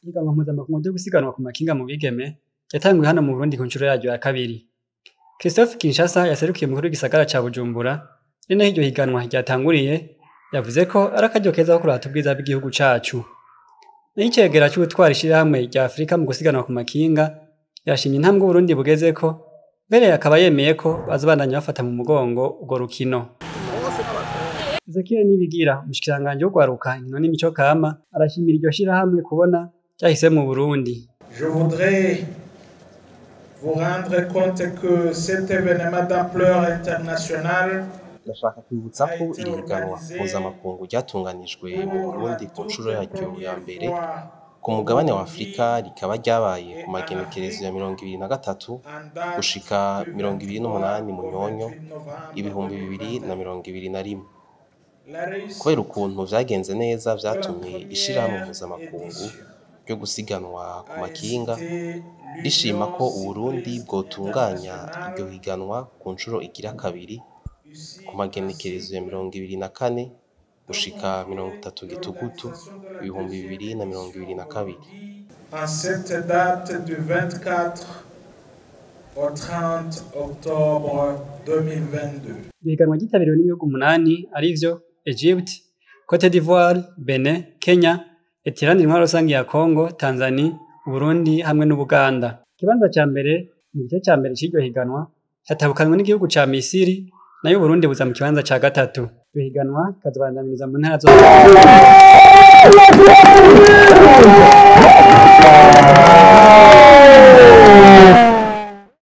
Ihiganwa mpuzamakungu ryo gusiganwa ku makinga mu bigeme yatanguye hano mu Burundi ku ncuro yaryo ya kabiri. Christophe Kinshasa yaserukiye umukuru w'igisagara ca Bujumbura, ari naho iryo higanwa ryatanguriye, yavuze ko ari akaryo keza ko kurata ubwiza bw'igihugu cacu. Naho icegera c'ubutwara ishirahamwe rya Afrika mu gusiganwa ku makinga, yashimye intambwe Uburundi bugezeko, mbere akaba yemeye ko bazobandanya bafata mu mugongo urwo rukino. Ezekiel Nibigira, umushikiranganji w'ugwaruka inkino n'imico kama, arashimira iryo shirahamwe kubona ryahise mu Burundi. Je voudrais vous rendre compte que cet événement d'ampleur internationale ndashaka kwibutsa ko iri higanwa mpuzamakungu ryatunganijwe mu Burundi ku nshuro yaryo ya mbere ku mugabane wa Afurika, rikaba ryabaye ku magenekerezo ya 2023 gushika 2028 Munyonyo 2021. Kubera ukuntu vyagenze neza, vyatumye ishirahamwe mpuzamakungu ryo gusiganwa ku makinga rishima ko Uburundi bwotunganya iryo higanwa ku nshuro igira kabiri ku magenekerezo ya 2024 gushika 30 Gitugutu 2022. En cette date du 24 au 30 octobre 2022. Ihiganwa ryitabiriwe n'ibihugu 8 arivyo Egypt, Cote d'Ivoire, Benin, Kenya, Etirani intwaro rusangi ya Congo, Tanzania, Burundi hamwe n'Ubuganda. Ikibanza ca mbere mu gice ca mbere c'iryo higanwa hatabukanwe n'igihugu ca Misiri, nayo Burundi buza mu kibanza ca gatatu. Iryo higanwa kazobandaniriza mu ntara zose.